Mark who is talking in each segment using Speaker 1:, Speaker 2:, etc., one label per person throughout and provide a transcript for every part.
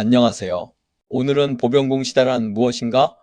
Speaker 1: 안녕하세요. 오늘은 보병공 시대란 무엇인가?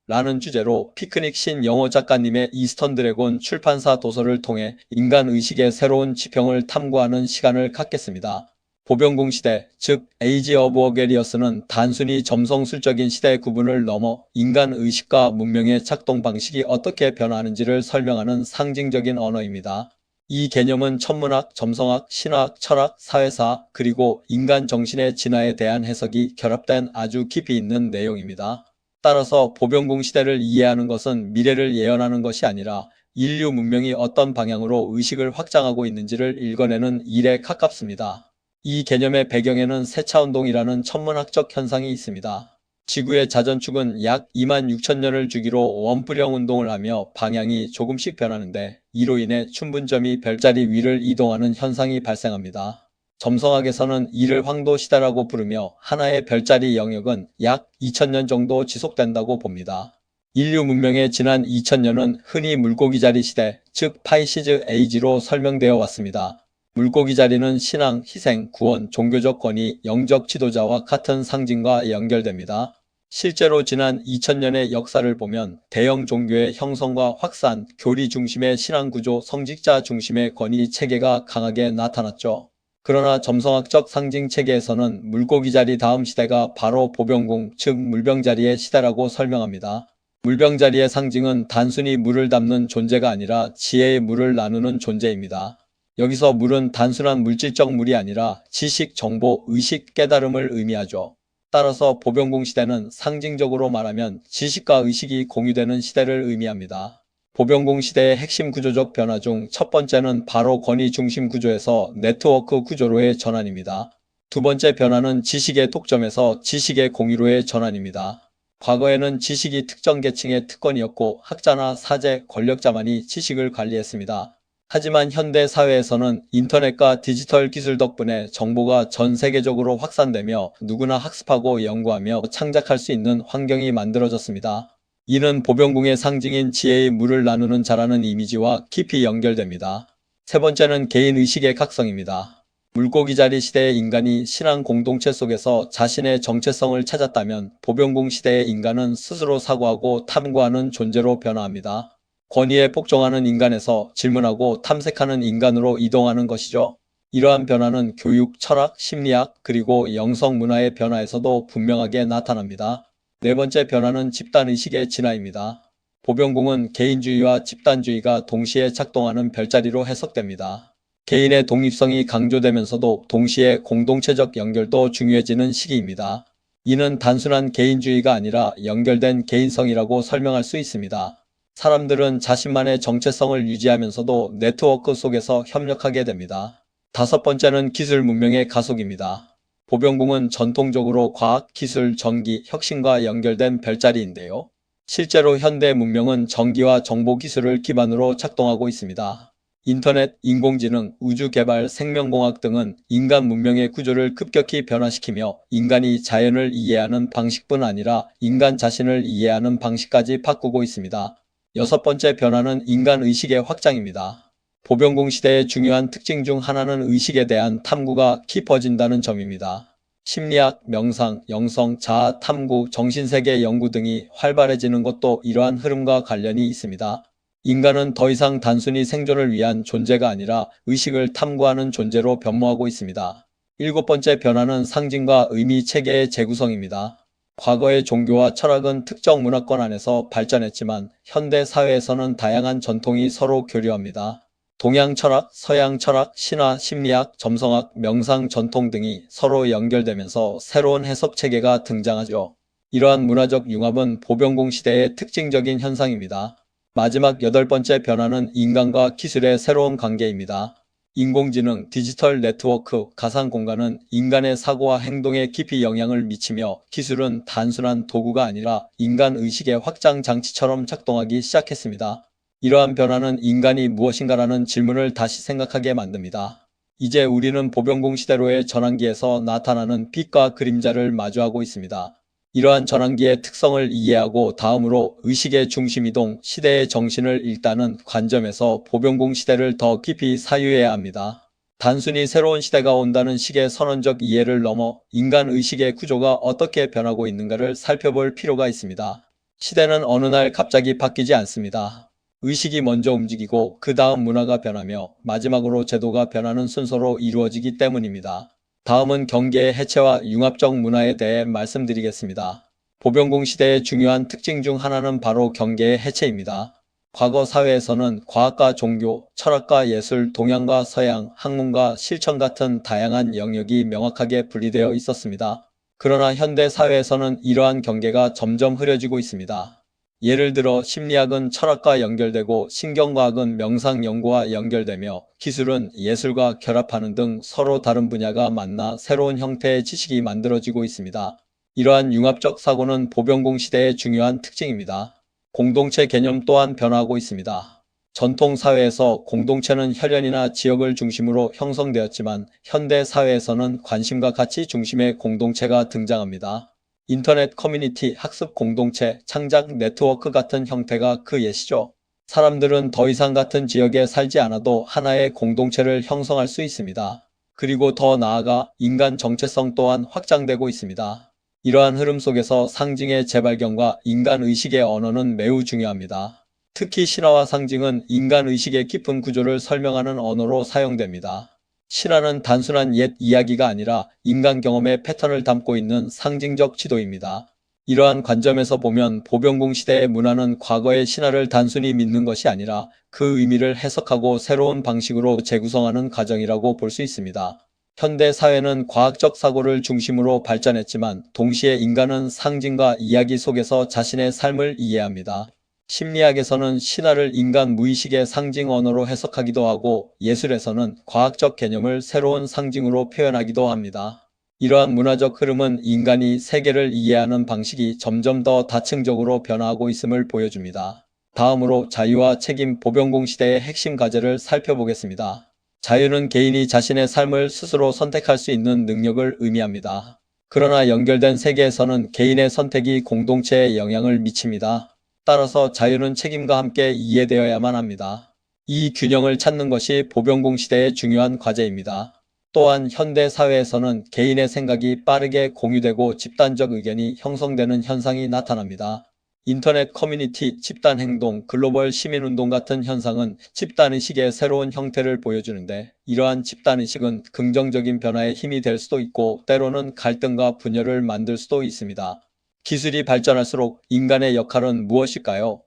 Speaker 1: 라는 주제로 피크닉 신 영호 작가님의 이스턴 드래곤 출판사 도서를 통해 인간 의식의 새로운 지평을 탐구하는 시간을 갖겠습니다. 보병공 시대, 즉 에이지 오브 어게리어스는 단순히 점성술적인 시대 구분을 넘어 인간 의식과 문명의 작동 방식이 어떻게 변화하는지를 설명하는 상징적인 언어입니다. 이 개념은 천문학, 점성학, 신화학, 철학, 사회사, 그리고 인간 정신의 진화에 대한 해석이 결합된 아주 깊이 있는 내용입니다. 따라서 보병공 시대를 이해하는 것은 미래를 예언하는 것이 아니라 인류 문명이 어떤 방향으로 의식을 확장하고 있는지를 읽어내는 일에 가깝습니다. 이 개념의 배경에는 세차운동이라는 천문학적 현상이 있습니다. 지구의 자전축은 약 2만 6천 년을 주기로 원뿔형 운동을 하며 방향이 조금씩 변하는데 이로 인해 춘분점이 별자리 위를 이동하는 현상이 발생합니다. 점성학에서는 이를 황도시대라고 부르며 하나의 별자리 영역은 약 2000년 정도 지속된다고 봅니다. 인류 문명의 지난 2000년은 흔히 물고기자리 시대, 즉 파이시즈 에이지로 설명되어 왔습니다. 물고기 자리는 신앙, 희생, 구원, 종교적 권위, 영적 지도자와 같은 상징과 연결됩니다. 실제로 지난 2000년의 역사를 보면 대형 종교의 형성과 확산, 교리 중심의 신앙 구조, 성직자 중심의 권위 체계가 강하게 나타났죠. 그러나 점성학적 상징 체계에서는 물고기 자리 다음 시대가 바로 보병공, 즉 물병자리의 시대라고 설명합니다. 물병자리의 상징은 단순히 물을 담는 존재가 아니라 지혜의 물을 나누는 존재입니다. 여기서 물은 단순한 물질적 물이 아니라 지식, 정보, 의식, 깨달음을 의미하죠. 따라서 보병공 시대는 상징적으로 말하면 지식과 의식이 공유되는 시대를 의미합니다. 보병공 시대의 핵심 구조적 변화 중 첫 번째는 바로 권위 중심 구조에서 네트워크 구조로의 전환입니다. 두 번째 변화는 지식의 독점에서 지식의 공유로의 전환입니다. 과거에는 지식이 특정 계층의 특권이었고 학자나 사제, 권력자만이 지식을 관리했습니다. 하지만 현대 사회에서는 인터넷과 디지털 기술 덕분에 정보가 전 세계적으로 확산되며 누구나 학습하고 연구하며 창작할 수 있는 환경이 만들어졌습니다. 이는 보병공의 상징인 지혜의 물을 나누는 자라는 이미지와 깊이 연결됩니다. 세 번째는 개인의식의 각성입니다. 물고기자리 시대의 인간이 신앙 공동체 속에서 자신의 정체성을 찾았다면 보병공 시대의 인간은 스스로 사고하고 탐구하는 존재로 변화합니다. 권위에 복종하는 인간에서 질문하고 탐색하는 인간으로 이동하는 것이죠. 이러한 변화는 교육, 철학, 심리학, 그리고 영성 문화의 변화에서도 분명하게 나타납니다. 네 번째 변화는 집단의식의 진화입니다. 보병공은 개인주의와 집단주의가 동시에 작동하는 별자리로 해석됩니다. 개인의 독립성이 강조되면서도 동시에 공동체적 연결도 중요해지는 시기입니다. 이는 단순한 개인주의가 아니라 연결된 개인성이라고 설명할 수 있습니다. 사람들은 자신만의 정체성을 유지하면서도 네트워크 속에서 협력하게 됩니다. 다섯 번째는 기술 문명의 가속입니다. 보병공은 전통적으로 과학, 기술, 전기, 혁신과 연결된 별자리인데요. 실제로 현대 문명은 전기와 정보 기술을 기반으로 작동하고 있습니다. 인터넷, 인공지능, 우주개발, 생명공학 등은 인간 문명의 구조를 급격히 변화시키며 인간이 자연을 이해하는 방식뿐 아니라 인간 자신을 이해하는 방식까지 바꾸고 있습니다. 여섯 번째 변화는 인간 의식의 확장입니다. 보병공 시대의 중요한 특징 중 하나는 의식에 대한 탐구가 깊어진다는 점입니다. 심리학, 명상, 영성, 자아, 탐구, 정신세계 연구 등이 활발해지는 것도 이러한 흐름과 관련이 있습니다. 인간은 더 이상 단순히 생존을 위한 존재가 아니라 의식을 탐구하는 존재로 변모하고 있습니다. 일곱 번째 변화는 상징과 의미 체계의 재구성입니다. 과거의 종교와 철학은 특정 문화권 안에서 발전했지만 현대 사회에서는 다양한 전통이 서로 교류합니다. 동양 철학, 서양 철학, 신화, 심리학, 점성학, 명상 전통 등이 서로 연결되면서 새로운 해석 체계가 등장하죠. 이러한 문화적 융합은 보병공 시대의 특징적인 현상입니다. 마지막 여덟 번째 변화는 인간과 기술의 새로운 관계입니다. 인공지능, 디지털 네트워크, 가상 공간은 인간의 사고와 행동에 깊이 영향을 미치며 기술은 단순한 도구가 아니라 인간 의식의 확장 장치처럼 작동하기 시작했습니다. 이러한 변화는 인간이 무엇인가라는 질문을 다시 생각하게 만듭니다. 이제 우리는 보병공 시대로의 전환기에서 나타나는 빛과 그림자를 마주하고 있습니다. 이러한 전환기의 특성을 이해하고 다음으로 의식의 중심이동, 시대의 정신을 읽다는 관점에서 보병공 시대를 더 깊이 사유해야 합니다. 단순히 새로운 시대가 온다는 식의 선언적 이해를 넘어 인간 의식의 구조가 어떻게 변하고 있는가를 살펴볼 필요가 있습니다. 시대는 어느 날 갑자기 바뀌지 않습니다. 의식이 먼저 움직이고 그 다음 문화가 변하며 마지막으로 제도가 변하는 순서로 이루어지기 때문입니다. 다음은 경계의 해체와 융합적 문화에 대해 말씀드리겠습니다. 보병공 시대의 중요한 특징 중 하나는 바로 경계의 해체입니다. 과거 사회에서는 과학과 종교, 철학과 예술, 동양과 서양, 학문과 실천 같은 다양한 영역이 명확하게 분리되어 있었습니다. 그러나 현대 사회에서는 이러한 경계가 점점 흐려지고 있습니다. 예를 들어 심리학은 철학과 연결되고 신경과학은 명상 연구와 연결되며 기술은 예술과 결합하는 등 서로 다른 분야가 만나 새로운 형태의 지식이 만들어지고 있습니다. 이러한 융합적 사고는 보병공 시대의 중요한 특징입니다. 공동체 개념 또한 변화하고 있습니다. 전통 사회에서 공동체는 혈연이나 지역을 중심으로 형성되었지만 현대 사회에서는 관심과 가치 중심의 공동체가 등장합니다. 인터넷 커뮤니티, 학습 공동체, 창작 네트워크 같은 형태가 그 예시죠. 사람들은 더 이상 같은 지역에 살지 않아도 하나의 공동체를 형성할 수 있습니다. 그리고 더 나아가 인간 정체성 또한 확장되고 있습니다. 이러한 흐름 속에서 상징의 재발견과 인간 의식의 언어는 매우 중요합니다. 특히 신화와 상징은 인간 의식의 깊은 구조를 설명하는 언어로 사용됩니다. 신화는 단순한 옛 이야기가 아니라 인간 경험의 패턴을 담고 있는 상징적 지도입니다. 이러한 관점에서 보면 보병공 시대의 문화는 과거의 신화를 단순히 믿는 것이 아니라 그 의미를 해석하고 새로운 방식으로 재구성하는 과정이라고 볼 수 있습니다. 현대 사회는 과학적 사고를 중심으로 발전했지만 동시에 인간은 상징과 이야기 속에서 자신의 삶을 이해합니다. 심리학에서는 신화를 인간 무의식의 상징 언어로 해석하기도 하고 예술에서는 과학적 개념을 새로운 상징으로 표현하기도 합니다. 이러한 문화적 흐름은 인간이 세계를 이해하는 방식이 점점 더 다층적으로 변화하고 있음을 보여줍니다. 다음으로 자유와 책임 보병공 시대의 핵심 과제를 살펴보겠습니다. 자유는 개인이 자신의 삶을 스스로 선택할 수 있는 능력을 의미합니다. 그러나 연결된 세계에서는 개인의 선택이 공동체에 영향을 미칩니다. 따라서 자유는 책임과 함께 이해되어야만 합니다. 이 균형을 찾는 것이 보병공 시대의 중요한 과제입니다. 또한 현대 사회에서는 개인의 생각이 빠르게 공유되고 집단적 의견이 형성되는 현상이 나타납니다. 인터넷 커뮤니티, 집단행동, 글로벌 시민운동 같은 현상은 집단의식의 새로운 형태를 보여주는데 이러한 집단의식은 긍정적인 변화의 힘이 될 수도 있고 때로는 갈등과 분열을 만들 수도 있습니다. 기술이 발전할수록 인간의 역할은 무엇일까요?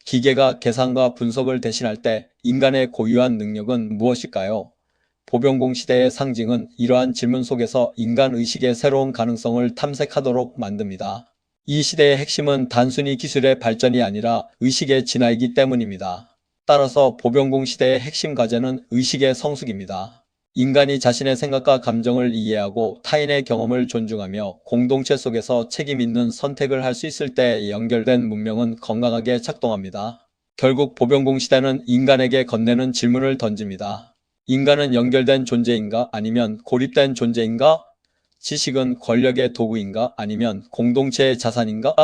Speaker 1: 기계가 계산과 분석을 대신할 때 인간의 고유한 능력은 무엇일까요? 보병공 시대의 상징은 이러한 질문 속에서 인간 의식의 새로운 가능성을 탐색하도록 만듭니다. 이 시대의 핵심은 단순히 기술의 발전이 아니라 의식의 진화이기 때문입니다. 따라서 보병공 시대의 핵심 과제는 의식의 성숙입니다. 인간이 자신의 생각과 감정을 이해하고 타인의 경험을 존중하며 공동체 속에서 책임 있는 선택을 할 수 있을 때 연결된 문명은 건강하게 작동합니다. 결국 보병공 시대는 인간에게 건네는 질문을 던집니다. 인간은 연결된 존재인가 아니면 고립된 존재인가? 지식은 권력의 도구인가 아니면 공동체의 자산인가?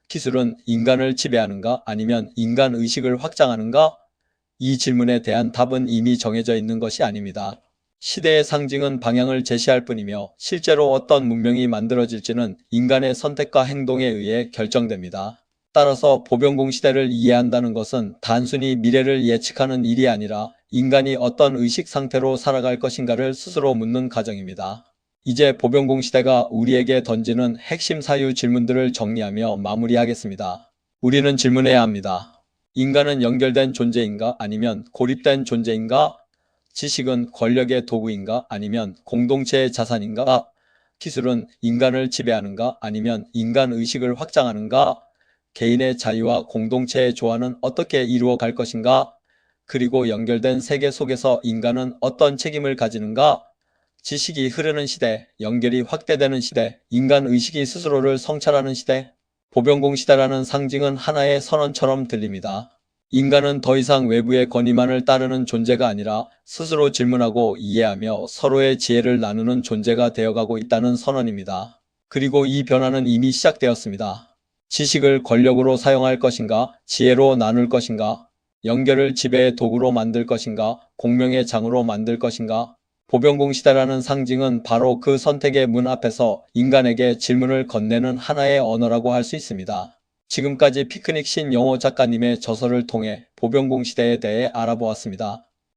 Speaker 1: 기술은 인간을 지배하는가 아니면 인간 의식을 확장하는가? 이 질문에 대한 답은 이미 정해져 있는 것이 아닙니다. 시대의 상징은 방향을 제시할 뿐이며 실제로 어떤 문명이 만들어질지는 인간의 선택과 행동에 의해 결정됩니다. 따라서 보병공 시대를 이해한다는 것은 단순히 미래를 예측하는 일이 아니라 인간이 어떤 의식 상태로 살아갈 것인가를 스스로 묻는 과정입니다. 이제 보병공 시대가 우리에게 던지는 핵심 사유 질문들을 정리하며 마무리하겠습니다. 우리는 질문해야 합니다. 인간은 연결된 존재인가 아니면 고립된 존재인가? 지식은 권력의 도구인가 아니면 공동체의 자산인가? 기술은 인간을 지배하는가 아니면 인간 의식을 확장하는가? 개인의 자유와 공동체의 조화는 어떻게 이루어 갈 것인가? 그리고 연결된 세계 속에서 인간은 어떤 책임을 가지는가? 지식이 흐르는 시대, 연결이 확대되는 시대, 인간 의식이 스스로를 성찰하는 시대, 보병공 시대라는 상징은 하나의 선언처럼 들립니다. 인간은 더 이상 외부의 권위만을 따르는 존재가 아니라 스스로 질문하고 이해하며 서로의 지혜를 나누는 존재가 되어가고 있다는 선언입니다. 그리고 이 변화는 이미 시작되었습니다. 지식을 권력으로 사용할 것인가, 지혜로 나눌 것인가, 연결을 지배의 도구로 만들 것인가, 공명의 장으로 만들 것인가, 보병공 시대라는 상징은 바로 그 선택의 문 앞에서 인간에게 질문을 건네는 하나의 언어라고 할 수 있습니다. 지금까지 피크닉 신 영호 작가님의 저서를 통해 보병공 시대에 대해 알아보았습니다.